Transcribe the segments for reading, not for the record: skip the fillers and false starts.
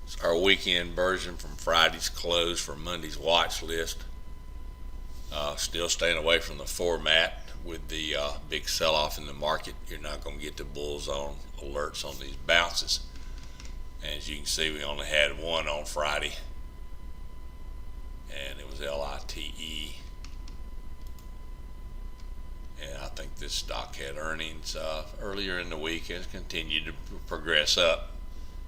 It's our weekend version from Friday's close for Monday's watch list. Still staying away from the format with the big sell-off in the market. You're not going to get the bulls on alerts on these bounces. And as you can see, we only had one on Friday, and it was LITE. And I think this stock had earnings earlier in the week and has continued to progress up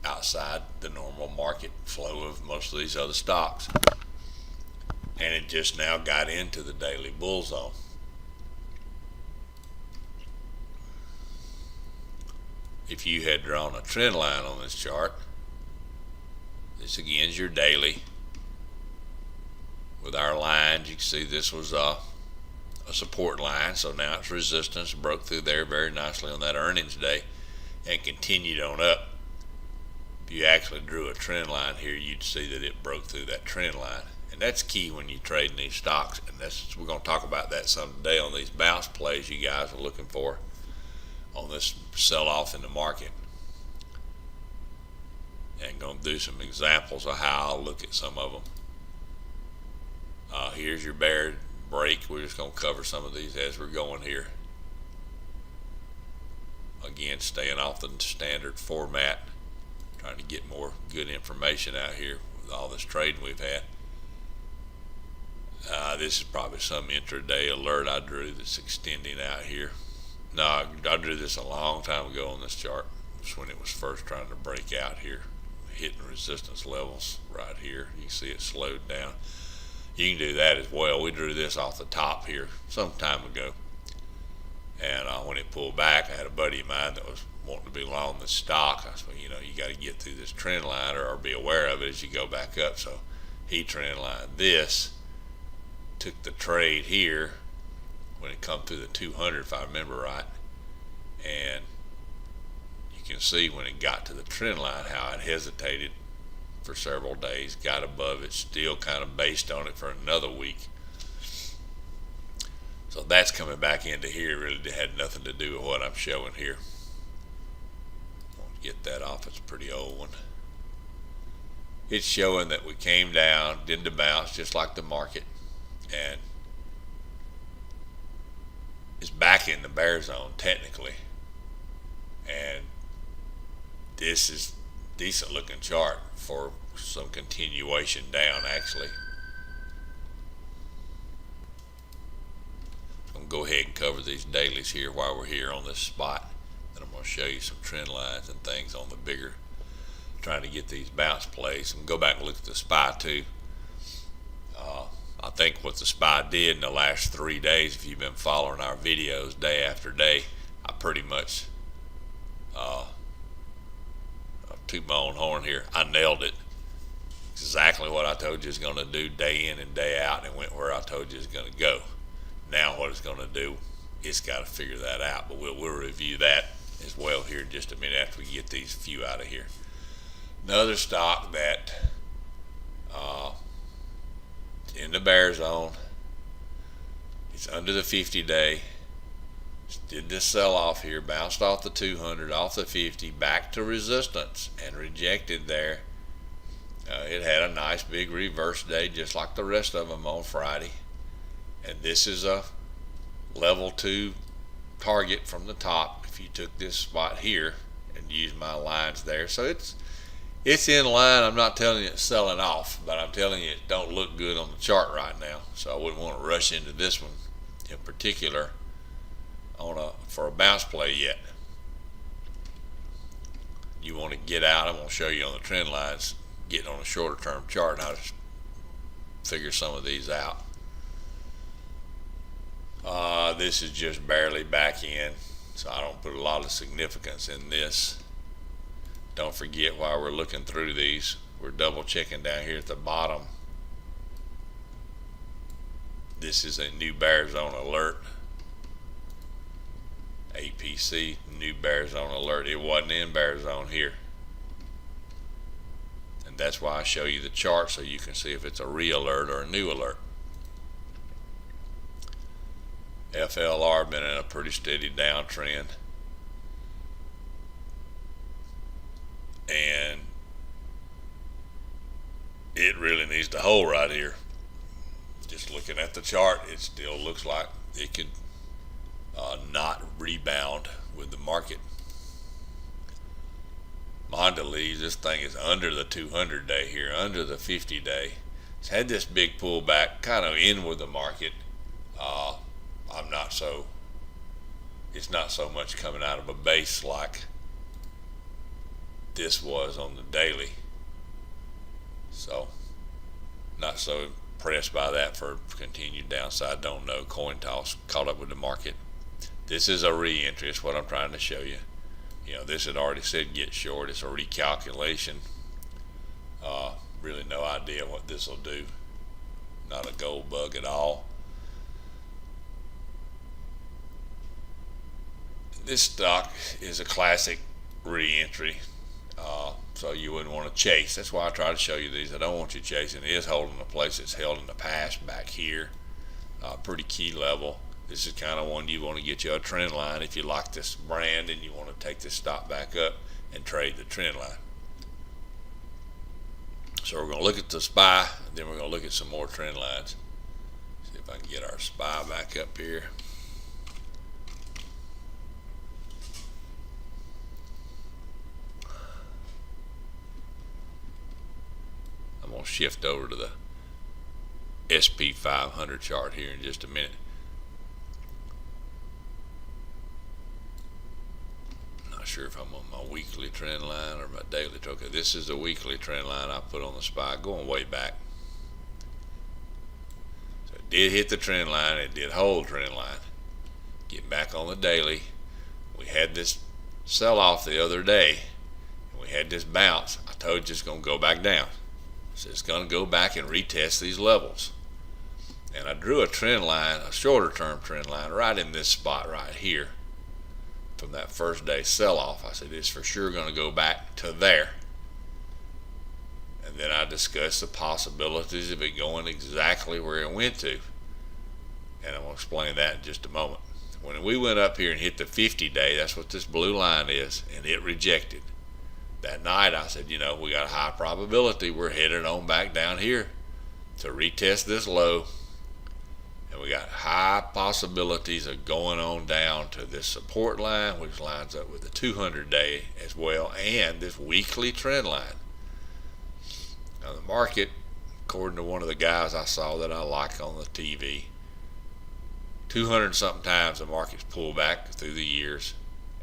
outside the normal market flow of most of these other stocks. And it just now got into the daily bull zone. If you had drawn a trend line on this chart, this again is your daily. With our lines, you can see this was a support line, so now it's resistance, broke through there very nicely on that earnings day and continued on up. If you actually drew a trend line here, you'd see that it broke through that trend line. And that's key when you trade in these stocks, and we're going to talk about that some today on these bounce plays you guys are looking for on this sell-off in the market. And going to do some examples of how I'll look at some of them. Here's your bear break. We're just going to cover some of these as we're going here. Again, staying off the standard format, trying to get more good information out here with all this trading we've had. This is probably some intraday alert I drew that's extending out here. No, I drew this a long time ago on this chart. It's when it was first trying to break out here, hitting resistance levels right here. You can see it slowed down. You can do that as well. We drew this off the top here some time ago. And when it pulled back, I had a buddy of mine that was wanting to be long this stock. I said, you got to get through this trend line or be aware of it as you go back up. So he trend lined this, took the trade here when it come through the 200, if I remember right. And you can see when it got to the trend line how it hesitated for several days, got above it, still kind of based on it for another week. So that's coming back into here. Really had nothing to do with what I'm showing here. I'll get that off. It's a pretty old one. It's showing that we came down, did the bounce just like the market, and is back in the bear zone technically. And this is a decent looking chart for some continuation down actually. I'm going to go ahead and cover these dailies here while we're here on this spot. Then I'm going to show you some trend lines and things on the bigger, trying to get these bounce plays. And go back and look at the SPY too. I think what the SPY did in the last 3 days, if you've been following our videos day after day, I pretty much toot my own horn here. I nailed it. Exactly what I told you it's going to do day in and day out, and it went where I told you it's going to go. Now what it's going to do, it's got to figure that out, but we'll review that as well here in just a minute after we get these few out of here. Another stock that in the bear zone, it's under the 50-day. Did this sell off here, bounced off the 200, off the 50, back to resistance and rejected there. It had a nice big reverse day just like the rest of them on Friday. And this is a level 2 target from the top if you took this spot here and used my lines there. So it's in line. I'm not telling you it's selling off, but I'm telling you it don't look good on the chart right now. So I wouldn't want to rush into this one in particular for a bounce play yet. You want to get out. I'm going to show you on the trend lines, getting on a shorter term chart, how to figure some of these out. This is just barely back in, so I don't put a lot of significance in this. Don't forget, while we're looking through these, we're double checking down here at the bottom. This is a new bear zone alert. APC, new bear zone alert. It wasn't in bear zone here. And that's why I show you the chart so you can see if it's a re-alert or a new alert. FLR been in a pretty steady downtrend. And it really needs to hold right here. Just looking at the chart, it still looks like it could not rebound with the market. Mondelez, this thing is under the 200 day here, under the 50 day. It's had this big pullback kind of in with the market. It's not so much coming out of a base like this was on the daily. So not so impressed by that for continued downside. Don't know. Coin toss caught up with the market. This is a re-entry. It's what I'm trying to show you. You know, this had already said get short. It's a recalculation. Really no idea what this will do. Not a gold bug at all. This stock is a classic re-entry. So you wouldn't want to chase. That's why I try to show you these. I don't want you chasing. It is holding the place it's held in the past back here. Pretty key level. This is kind of one you want to get you a trend line if you like this brand and you want to take this stock back up and trade the trend line. So we're going to look at the SPY, then we're going to look at some more trend lines. See if I can get our SPY back up here. I'm going to shift over to the SP 500 chart here in just a minute. Not sure if I'm on my weekly trend line or my daily. Okay, this is the weekly trend line I put on the SPY going way back. So it did hit the trend line. It did hold trend line. Getting back on the daily. We had this sell off the other day. And we had this bounce. I told you it's going to go back down. So it's going to go back and retest these levels. And I drew a trend line, a shorter term trend line, right in this spot right here. From that first day sell-off, I said it's for sure going to go back to there. And then I discussed the possibilities of it going exactly where it went to. And I'm going to explain that in just a moment. When we went up here and hit the 50 day, that's what this blue line is, and it rejected. That night I said, you know, we got a high probability we're headed on back down here to retest this low. And we got high possibilities of going on down to this support line, which lines up with the 200 day as well, and this weekly trend line. Now the market, according to one of the guys I saw that I like on the TV, 200 something times the market's pulled back through the years,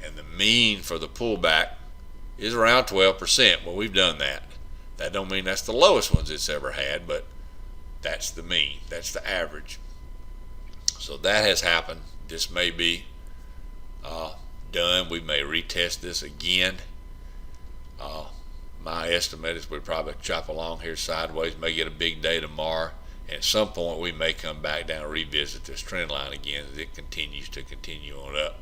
and the mean for the pullback is around 12%. Well, we've done that. That don't mean that's the lowest ones it's ever had, but that's the mean. That's the average. So that has happened. This may be done. We may retest this again. My estimate is we'll probably chop along here sideways, may get a big day tomorrow. And at some point we may come back down and revisit this trend line again as it continues to continue on up.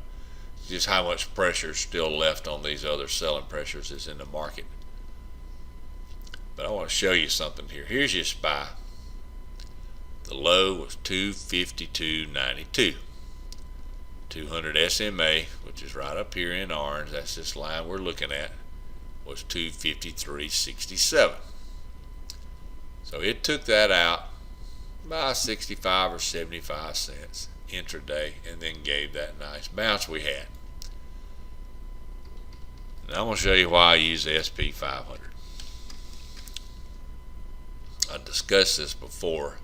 Just how much pressure is still left on these other selling pressures is in the market. But I want to show you something here. Here's your SPY. The low was 252.92. 200 SMA, which is right up here in orange, that's this line we're looking at, was 253.67. So it took that out by 65 or 75 cents intraday and then gave that nice bounce we had. Now I'm going to show you why I use the SP 500. I discussed this before.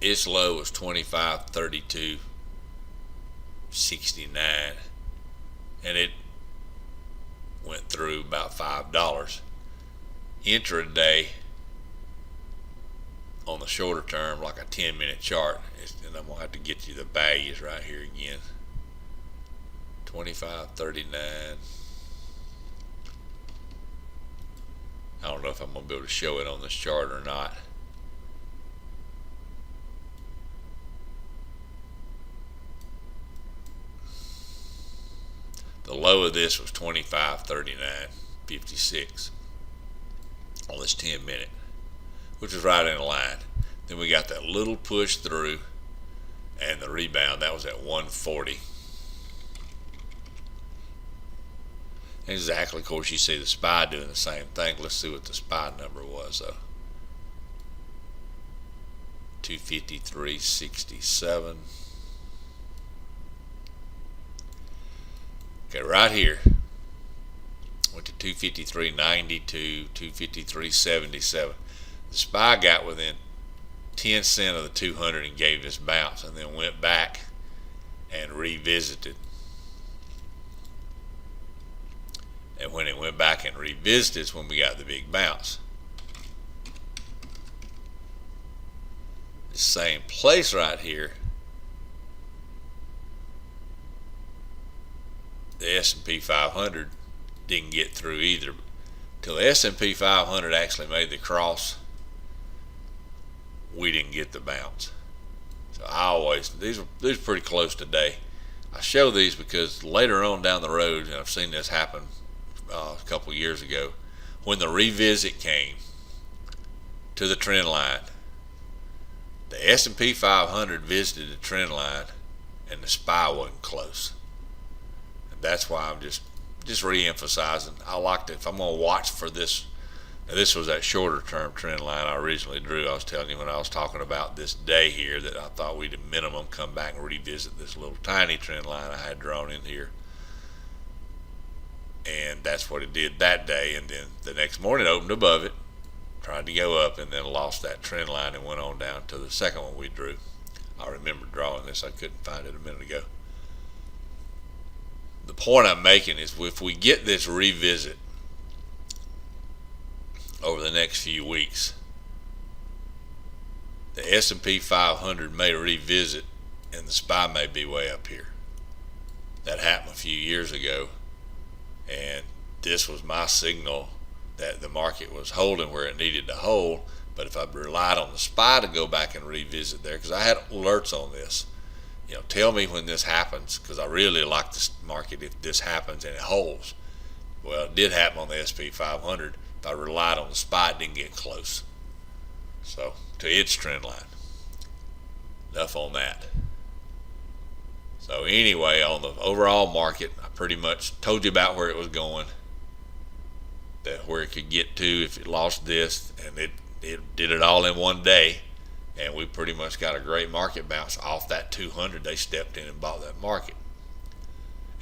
Its low was 25.32.69, and it went through about $5. Intraday on the shorter term, like a 10-minute chart, and I'm gonna have to get you the values right here again. 25.39. I don't know if I'm gonna be able to show it on this chart or not. The low of this was 25.39.56 on this 10-minute, which was right in line. Then we got that little push through and the rebound. That was at 140. Exactly. Of course, you see the SPY doing the same thing. Let's see what the SPY number was, though. 253.67. Okay, right here. Went to 253.90 to 253.77. The SPY got within 10 cents of the 200 and gave this bounce, and then went back and revisited. And when it went back and revisited is when we got the big bounce. The same place right here, the S&P 500 didn't get through either. Till the S&P 500 actually made the cross, we didn't get the bounce. So I always, these are pretty close today. I show these because later on down the road, and I've seen this happen a couple years ago, when the revisit came to the trend line, the S&P 500 visited the trend line and the SPY wasn't close. And that's why I'm just re-emphasizing. I like to, if I'm going to watch for this. Now this was that shorter term trend line I originally drew. I was telling you when I was talking about this day here that I thought we'd at minimum come back and revisit this little tiny trend line I had drawn in here. And that's what it did that day. And then the next morning it opened above it, tried to go up, and then lost that trend line and went on down to the second one we drew. I remember drawing this. I couldn't find it a minute ago. The point I'm making is if we get this revisit over the next few weeks, the S&P 500 may revisit and the SPY may be way up here. That happened a few years ago, and this was my signal that the market was holding where it needed to hold. But if I relied on the SPY to go back and revisit there, because I had alerts on this, tell me when this happens, because I really like this market if this happens and it holds. Well, it did happen on the S&P 500. If I relied on the SPY, it didn't get close. So, to its trend line. Enough on that. So anyway, on the overall market, I pretty much told you about where it was going, that where it could get to if it lost this, and it did it all in one day, and we pretty much got a great market bounce off that 200. They stepped in and bought that market.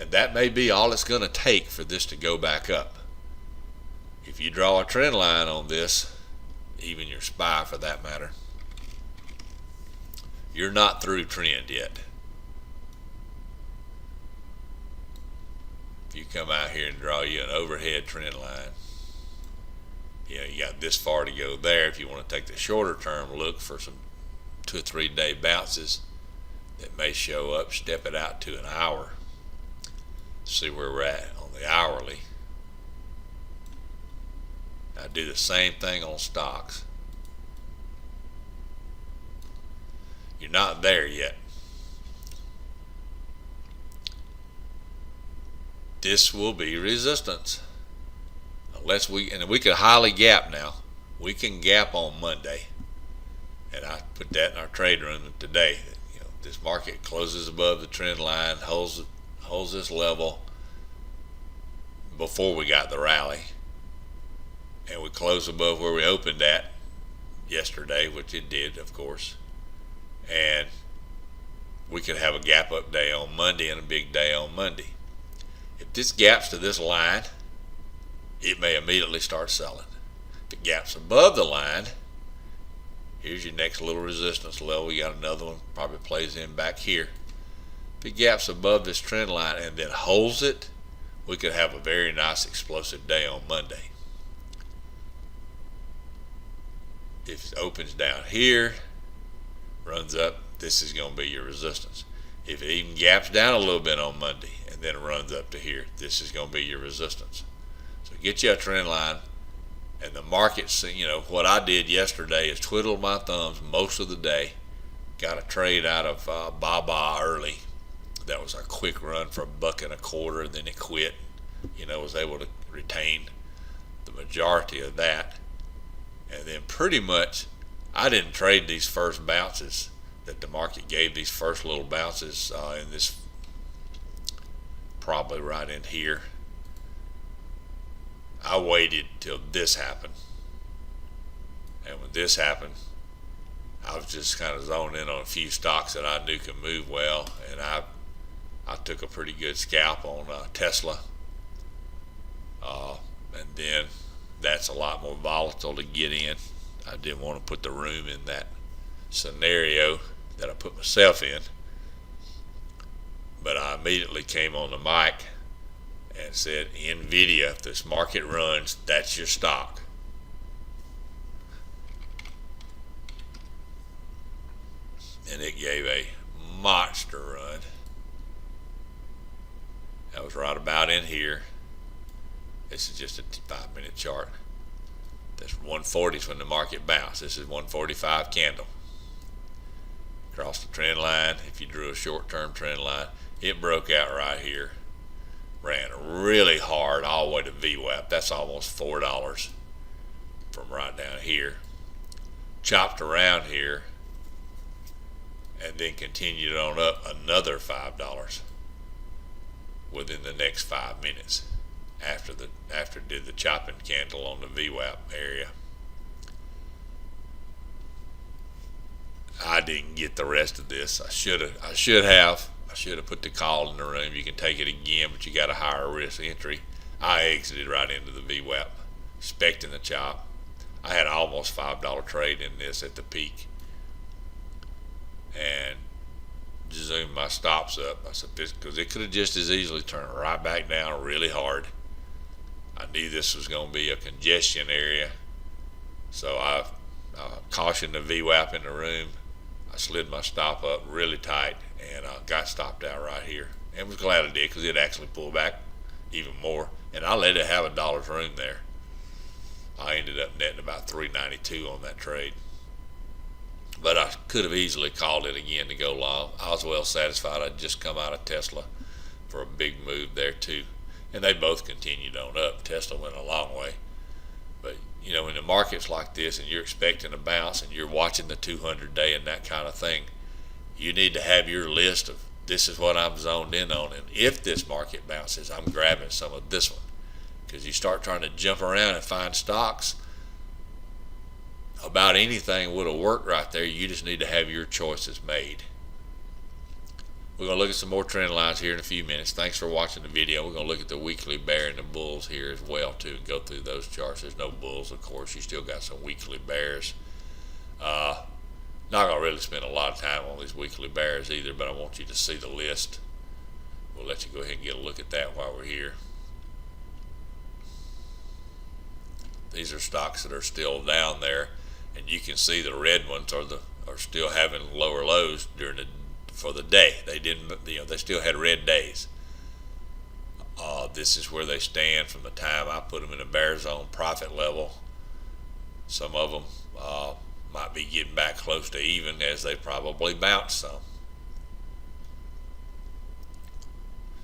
And that may be all it's going to take for this to go back up. If you draw a trend line on this, even your SPY for that matter, you're not through trend yet. If you come out here and draw you an overhead trend line, you got this far to go there. If you want to take the shorter term look for some 2 or 3 day bounces that may show up, step it out to an hour, see where we're at on the hourly. I do the same thing on stocks. You're not there yet. This will be resistance. Unless we could highly gap now. We can gap on Monday. And I put that in our trade room today. This market closes above the trend line, holds this level before we got the rally. And we close above where we opened at yesterday, which it did, of course. And we could have a gap up day on Monday and a big day on Monday. If this gaps to this line, it may immediately start selling. If it gaps above the line, here's your next little resistance level. We got another one, probably plays in back here. If it gaps above this trend line and then holds it, we could have a very nice explosive day on Monday. If it opens down here, runs up, this is going to be your resistance. If it even gaps down a little bit on Monday and then runs up to here, this is going to be your resistance. So get you a trend line. And the markets, what I did yesterday is twiddled my thumbs most of the day. Got a trade out of Baba early. That was a quick run for $1.25, and then it quit. Was able to retain the majority of that. And then pretty much, I didn't trade these first bounces that the market gave, these first little bounces in this, probably right in here. I waited till this happened, and when this happened, I was just kind of zoned in on a few stocks that I knew could move well, and I took a pretty good scalp on Tesla, and then that's a lot more volatile to get in. I didn't want to put the room in that scenario that I put myself in, but I immediately came on the mic and said, NVIDIA, if this market runs, that's your stock. And it gave a monster run. That was right about in here. This is just a 5-minute chart. This 140 is when the market bounced. This is 145 candle. Across the trend line, if you drew a short-term trend line, it broke out right here. Ran really hard all the way to VWAP. That's almost $4 from right down here. Chopped around here and then continued on up another $5 within the next 5 minutes after it did the chopping candle on the VWAP area. I didn't get the rest of this. I should have put the call in the room. You can take it again, but you got a higher risk entry. I exited right into the VWAP, expecting the chop. I had almost $5 trade in this at the peak, and zoomed my stops up. I said, because it could have just as easily turned right back down really hard. I knew this was going to be a congestion area, so I cautioned the VWAP in the room. I slid my stop up really tight and got stopped out right here, and was glad I did, because it actually pulled back even more, and I let it have a dollar's room there. I ended up netting about $3.92 on that trade, but I could have easily called it again to go long. I was well satisfied. I'd just come out of Tesla for a big move there too, and they both continued on up. Tesla went a long way, but you know, when the market's like this and you're expecting a bounce and you're watching the 200-day and that kind of thing, you need to have your list of, this is what I'm zoned in on, and if this market bounces, I'm grabbing some of this one. Because you start trying to jump around and find stocks, about anything would have worked right there. You just need to have your choices made. We're going to look at some more trend lines here in a few minutes. Thanks for watching the video. We're going to look at the weekly bear and the bulls here as well too, and go through those charts. There's no bulls, of course. You still got some weekly bears. Not going to really spend a lot of time on these weekly bears either, but I want you to see the list. We'll let you go ahead and get a look at that while we're here. These are stocks that are still down there, and you can see the red ones are still having lower lows for the day. They didn't, they still had red days. This is where they stand from the time I put them in a bear zone profit level. Some of them might be getting back close to even, as they probably bounced some.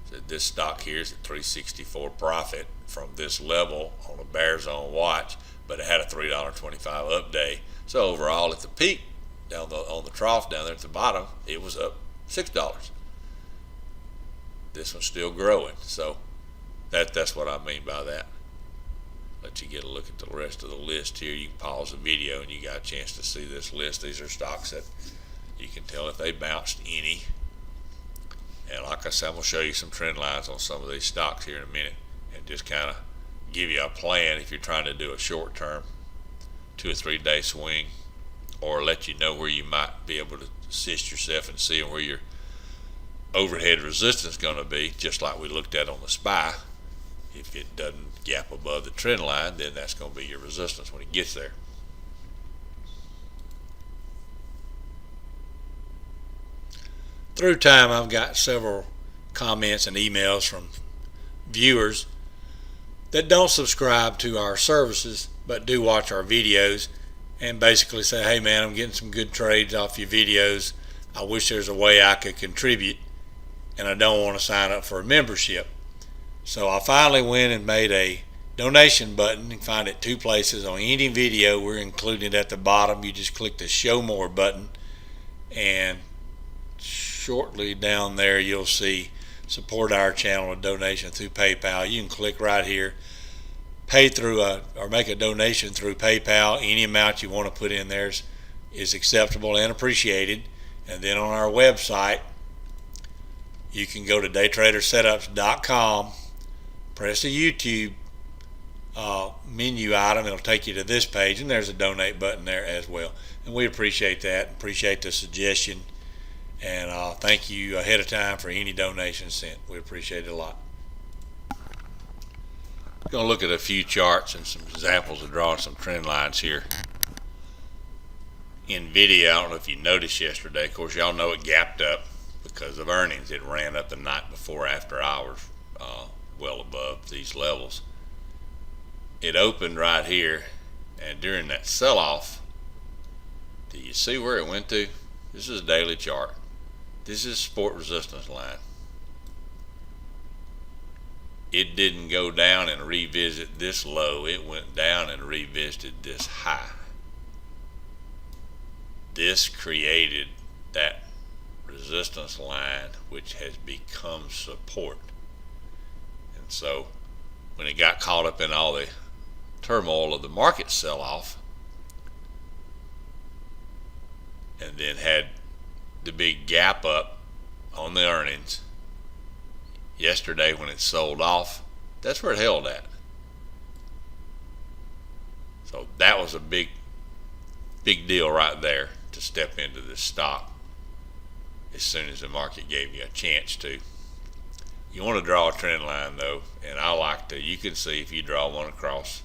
So this stock here is at 364 profit from this level on a bear zone watch, but it had a $3.25 up day. So overall, at the peak, on the trough down there at the bottom, it was up $6. This one's still growing, so that's what I mean by that. Let you get a look at the rest of the list here. You can pause the video and you got a chance to see this list. These are stocks that you can tell if they bounced any. And like I said, I'm going to show you some trend lines on some of these stocks here in a minute, and just kind of give you a plan if you're trying to do a short term 2 or 3 day swing, or let you know where you might be able to assist yourself in seeing where your overhead resistance is going to be, just like we looked at on the SPY. If it doesn't gap above the trend line, then that's going to be your resistance when it gets there. Through time, I've got several comments and emails from viewers that don't subscribe to our services but do watch our videos, and basically say, hey man, I'm getting some good trades off your videos. I wish there's a way I could contribute, and I don't want to sign up for a membership. So I finally went and made a donation button. You can find it 2 places. On any video, we're included at the bottom. You just click the show more button, and shortly down there you'll see support our channel, a donation through PayPal. You can click right here. pay through or make a donation through PayPal. Any amount you want to put in there is acceptable and appreciated. And then on our website, you can go to daytradersetups.com, press the YouTube menu item. It'll take you to this page, and there's a donate button there as well. And we appreciate that, appreciate the suggestion, and thank you ahead of time for any donations sent. We appreciate it a lot. We're going to look at a few charts and some examples of drawing some trend lines here. NVIDIA, I don't know if you noticed yesterday, of course y'all know it gapped up because of earnings. It ran up the night before after hours, well above these levels. It opened right here, and during that sell-off, do you see where it went to? This is a daily chart. This is support resistance line. It didn't go down and revisit this low. It went down and revisited this high. This created that resistance line, which has become support. And so when it got caught up in all the turmoil of the market sell-off, and then had the big gap up on the earnings yesterday when it sold off, that's where it held at. So that was a big deal right there to step into this stock as soon as the market gave you a chance to. You want to draw a trend line though, and I like to, you can see if you draw one across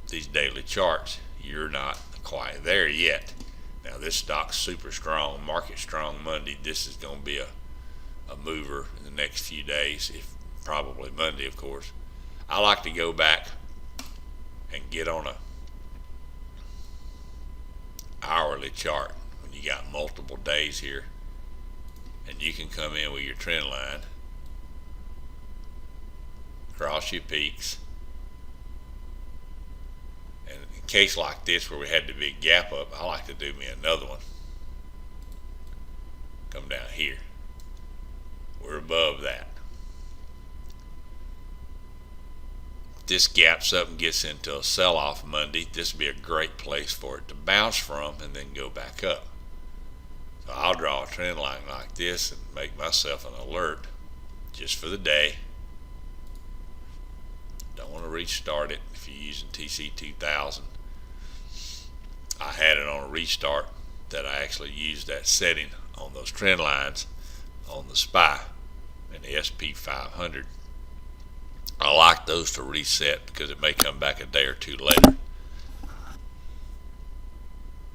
these daily charts, you're not quite there yet. Now this stock's super strong, market strong Monday. This is going to be a mover in the next few days, if probably Monday, of course. I like to go back and get on a hourly chart when you got multiple days here, and you can come in with your trend line, cross your peaks, and in case like this where we had the big gap up, I like to do me another one. Come down here. We're above that. This gaps up and gets into a sell-off Monday, this would be a great place for it to bounce from and then go back up. So I'll draw a trend line like this and make myself an alert just for the day. Don't want to restart it if you're using TC2000. I had it on a restart that I actually used that setting on those trend lines on the SPY and the SP500. I like those to reset because it may come back a day or two later.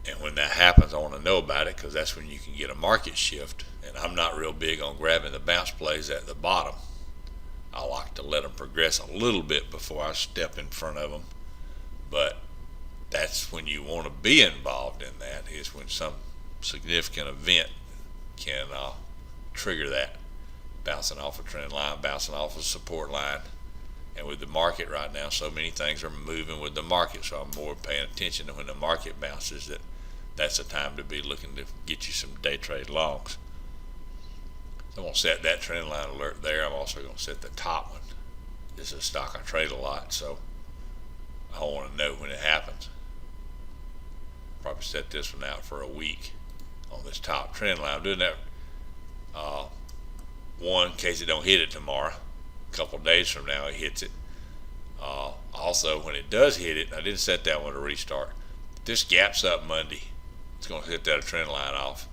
And when that happens, I want to know about it because that's when you can get a market shift. And I'm not real big on grabbing the bounce plays at the bottom. I like to let them progress a little bit before I step in front of them. But that's when you want to be involved in that, is when some significant event can trigger that. Bouncing off a trend line, bouncing off a support line. And with the market right now, so many things are moving with the market, so I'm more paying attention to when the market bounces. That's a time to be looking to get you some day trade longs. So I'm going to set that trend line alert there. I'm also going to set the top one. This is a stock I trade a lot, so I want to know when it happens. Probably set this one out for a week on this top trend line. I'm doing that one in case it don't hit it tomorrow. A couple days from now it hits it. Also when it does hit it, I didn't set that one to restart. This gaps up Monday, it's going to hit that trend line off.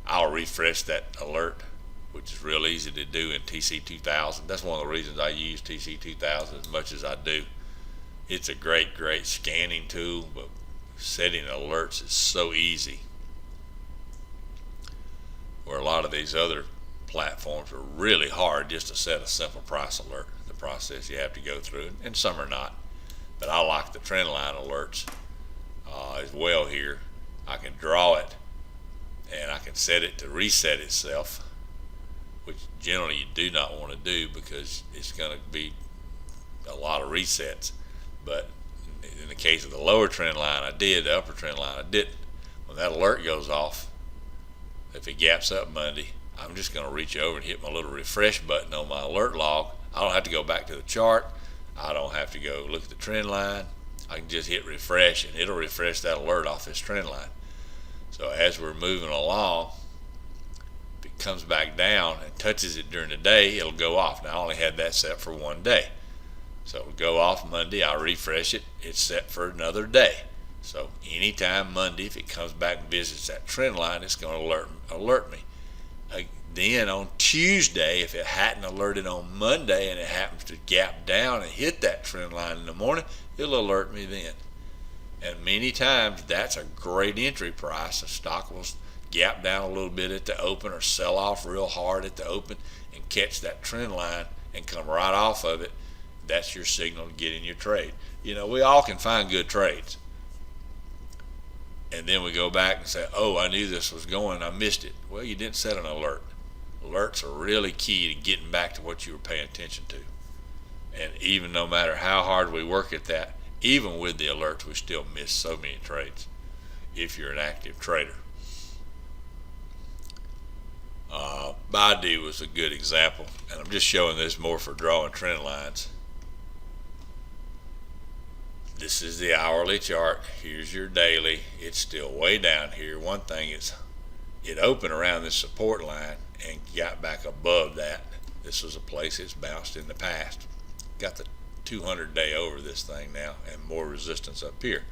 I'll refresh that alert, which is real easy to do in TC2000. That's one of the reasons I use TC2000 as much as I do. It's a great scanning tool, but setting alerts is so easy, where a lot of these other platforms are really hard just to set a simple price alert. The process you have to go through, and some are not. But I like the trend line alerts as well here. I can draw it and I can set it to reset itself, which generally you do not want to do because it's going to be a lot of resets. But in the case of the lower trend line, I did. The upper trend line, I didn't. When that alert goes off, if it gaps up Monday, I'm just going to reach over and hit my little refresh button on my alert log. I don't have to go back to the chart. I don't have to go look at the trend line. I can just hit refresh and it'll refresh that alert off this trend line. So as we're moving along, if it comes back down and touches it during the day, it'll go off. Now I only had that set for one day. So it'll go off Monday, I'll refresh it, it's set for another day. So anytime Monday, if it comes back and visits that trend line, it's going to alert me. Then on Tuesday, if it hadn't alerted on Monday and it happens to gap down and hit that trend line in the morning, it'll alert me then. And many times that's a great entry price. A stock will gap down a little bit at the open or sell off real hard at the open and catch that trend line and come right off of it. That's your signal to get in your trade. You know, we all can find good trades. And then we go back and say, oh, I knew this was going, I missed it. Well, you didn't set an alert. Alerts are really key to getting back to what you were paying attention to. And even no matter how hard we work at that, even with the alerts, we still miss so many trades if you're an active trader. Baidu was a good example, and I'm just showing this more for drawing trend lines. This is the hourly chart. Here's your daily. It's still way down here. One thing is it opened around this support line and got back above that. This was a place it's bounced in the past. Got the 200-day over this thing now and more resistance up here.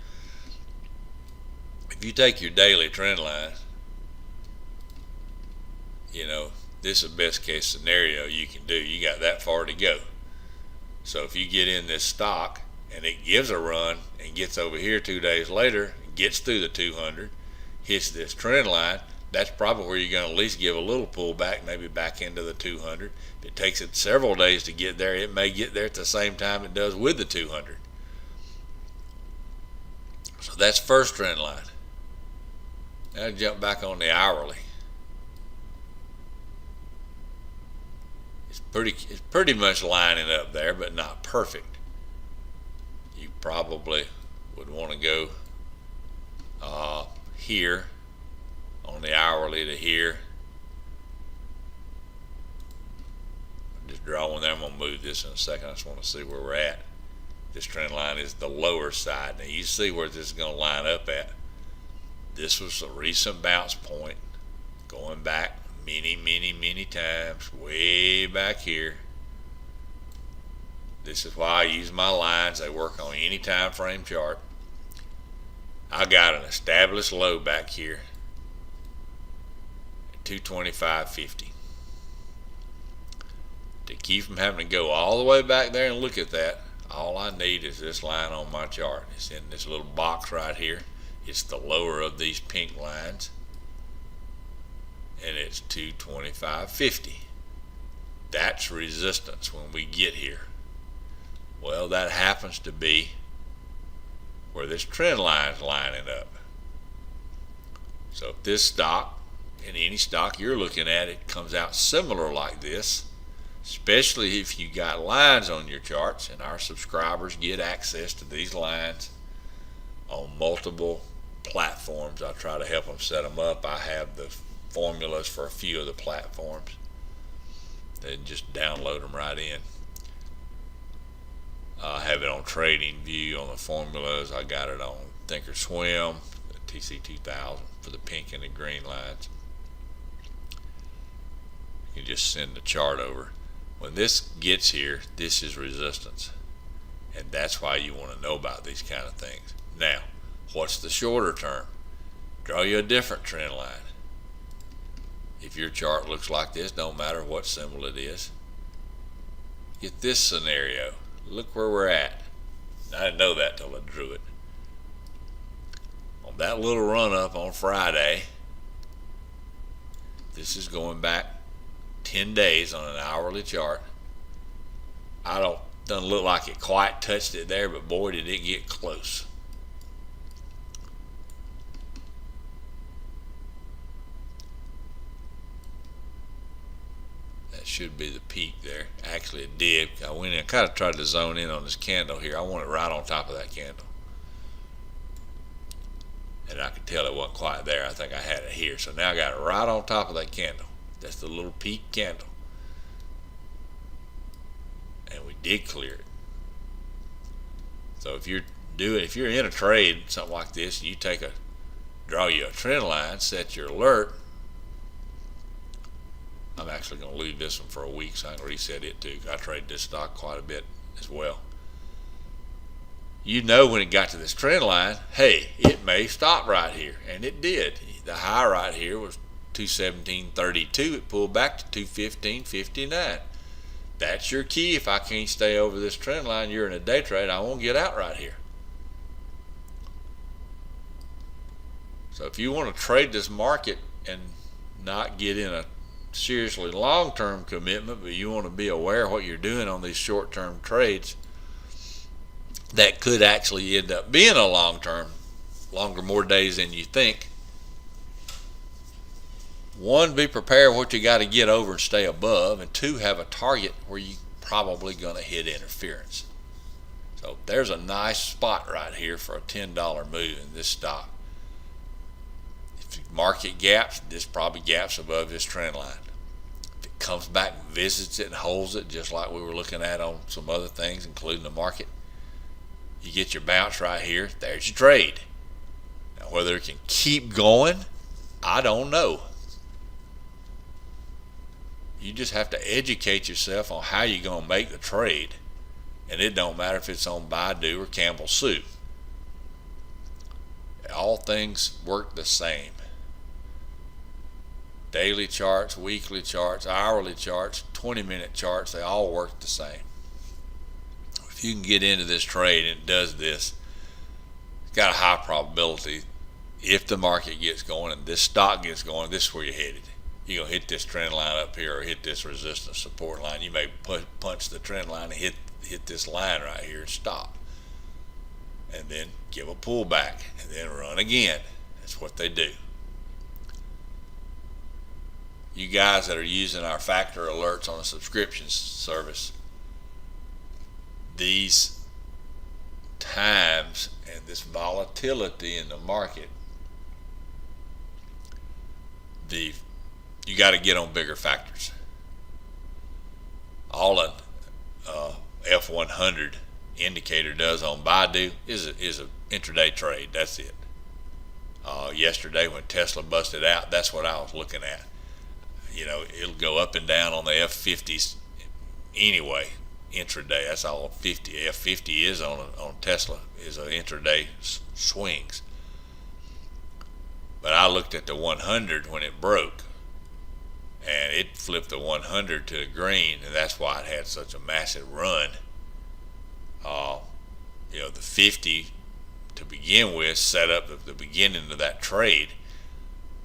If you take your daily trend line, you know, this is the best case scenario you can do. You got that far to go. So if you get in this stock and it gives a run and gets over here 2 days later, gets through the 200, hits this trend line, that's probably where you're going to at least give a little pullback, maybe back into the 200. If it takes it several days to get there, it may get there at the same time it does with the 200. So that's first trend line. Now jump back on the hourly. It's pretty much lining up there, but not perfect. You probably would want to go here on the hourly to here. I'm just drawing there. I'm going to move this in a second. I just want to see where we're at. This trend line is the lower side. Now you see where this is going to line up at. This was a recent bounce point going back many times, way back here. This is why I use my lines. They work on any time frame chart. I got an established low back here at 225.50. To keep from having to go all the way back there and look at that, all I need is this line on my chart. It's in this little box right here. It's the lower of these pink lines, and it's 225.50. That's resistance when we get here. Well, that happens to be where this trend line is lining up. So if this stock, and any stock you're looking at, it comes out similar like this, especially if you got lines on your charts, and our subscribers get access to these lines on multiple platforms. I try to help them set them up. I have the formulas for a few of the platforms. They just download them right in. I have it on TradingView on the formulas. I got it on Thinkorswim, the TC2000 for the pink and the green lines. You just send the chart over. When this gets here, this is resistance, and that's why you want to know about these kind of things. Now, what's the shorter term? Draw you a different trend line. If your chart looks like this, don't matter what symbol it is. Get this scenario. Look where we're at. I didn't know that till I drew it. On that little run up on Friday, this is going back 10 days on an hourly chart. Doesn't look like it quite touched it there, but boy did it get close. That should be the peak there. Actually it did. I went in and kind of tried to zone in on this candle here. I want it right on top of that candle. And I could tell it wasn't quite there. I think I had it here. So now I got it right on top of that candle. That's the little peak candle. And we did clear it. So if you're in a trade, something like this, you draw you a trend line, set your alert. I'm actually going to leave this one for a week so I can reset it too. I trade this stock quite a bit as well. You know when it got to this trend line, hey, it may stop right here, and it did. The high right here was 217.32. It pulled back to 215.59. That's your key. If I can't stay over this trend line, you're in a day trade, I won't get out right here. So if you want to trade this market and not get in a seriously long-term commitment, but you want to be aware of what you're doing on these short-term trades that could actually end up being a long-term, more days than you think. One, be prepared what you got to get over and stay above, and two, have a target where you probably going to hit interference. So there's a nice spot right here for a $10 move in this stock. If market gaps, this probably gaps above this trend line. If it comes back and visits it and holds it, just like we were looking at on some other things, including the market, you get your bounce right here, there's your trade. Now whether it can keep going, I don't know. You just have to educate yourself on how you're going to make the trade. And it don't matter if it's on Baidu or Campbell Soup. All things work the same. Daily charts, weekly charts, hourly charts, 20-minute charts, they all work the same. If you can get into this trade and it does this, it's got a high probability if the market gets going and this stock gets going, this is where you're headed. You're going to hit this trend line up here or hit this resistance support line. You may punch the trend line and hit this line right here and stop. And then give a pullback and then run again. That's what they do. You guys that are using our factor alerts on a subscription service, these times and this volatility in the market, you got to get on bigger factors. All an F100 indicator does on Baidu is a intraday trade. That's it. Yesterday when Tesla busted out, that's what I was looking at. You know, it'll go up and down on the F50s anyway, intraday. That's all F50 is on Tesla, is a intraday swings. But I looked at the 100 when it broke, and it flipped the 100 to the green, and that's why it had such a massive run. You know, the 50 to begin with set up the beginning of that trade,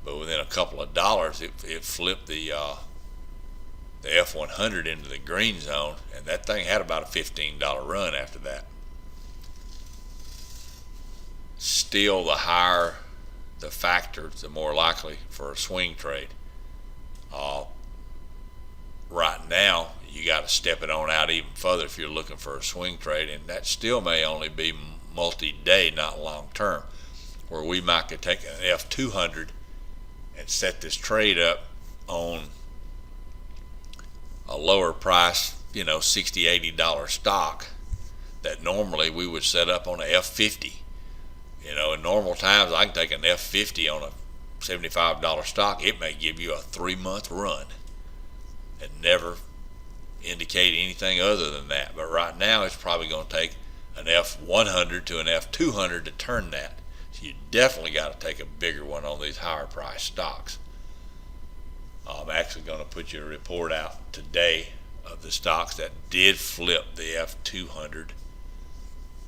but within a couple of dollars, it flipped the F100 into the green zone, and that thing had about a $15 run after that. Still, the higher the factor, the more likely for a swing trade. Right now, you got to step it on out even further if you're looking for a swing trade, and that still may only be multi-day, not long-term, where we might could take an F200 and set this trade up on a lower price, you know, $60, $80 stock that normally we would set up on a F50. You know, in normal times, I can take an F50 on a $75 stock. It may give you a 3-month run and never indicate anything other than that. But right now, it's probably going to take an F100 to an F200 to turn that. So you definitely got to take a bigger one on these higher price stocks. I'm actually going to put you a report out today of the stocks that did flip the F200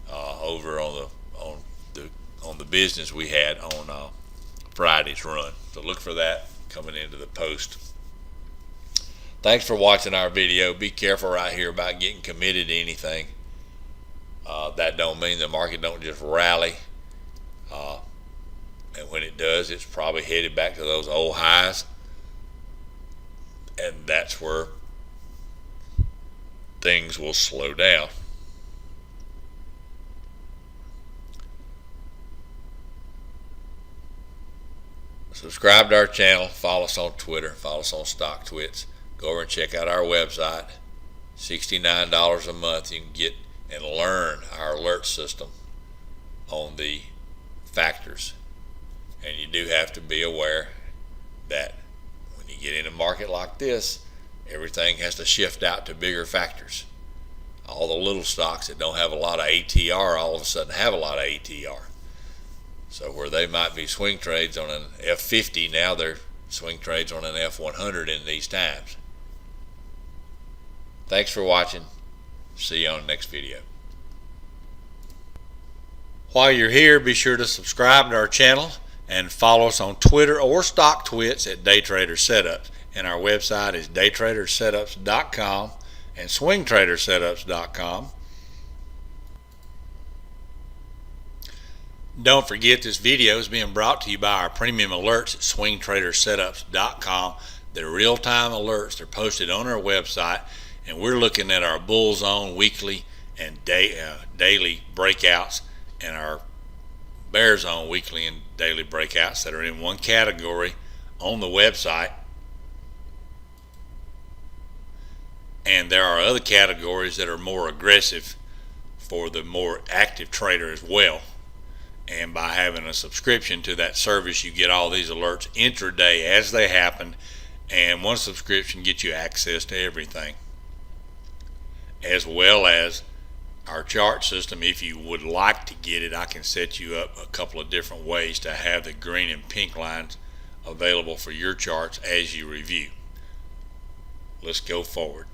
over on the business we had on Friday's run. So look for that coming into the post. Thanks for watching our video. Be careful right here about getting committed to anything. That don't mean the market don't just rally. And when it does, it's probably headed back to those old highs. And that's where things will slow down. Subscribe to our channel, follow us on Twitter, follow us on StockTwits. Go over and check out our website. $69 a month. You can get and learn our alert system on the factors. And you do have to be aware that when you get in a market like this, everything has to shift out to bigger factors. All the little stocks that don't have a lot of ATR all of a sudden have a lot of ATR. So where they might be swing trades on an F50, now they're swing trades on an F100 in these times. Thanks for watching. See you on the next video. While you're here, be sure to subscribe to our channel and follow us on Twitter or StockTwits at Daytrader Setups. And our website is daytradersetups.com and swingtradersetups.com. Don't forget, this video is being brought to you by our premium alerts at swingtradersetups.com. They're real-time alerts. They're posted on our website, and we're looking at our bull zone weekly and daily breakouts, and our bear zone weekly and daily breakouts that are in one category on the website. And there are other categories that are more aggressive for the more active trader as well. And by having a subscription to that service, you get all these alerts intraday as they happen, and one subscription gets you access to everything, as well as our chart system. If you would like to get it, I can set you up a couple of different ways to have the green and pink lines available for your charts as you review. Let's go forward.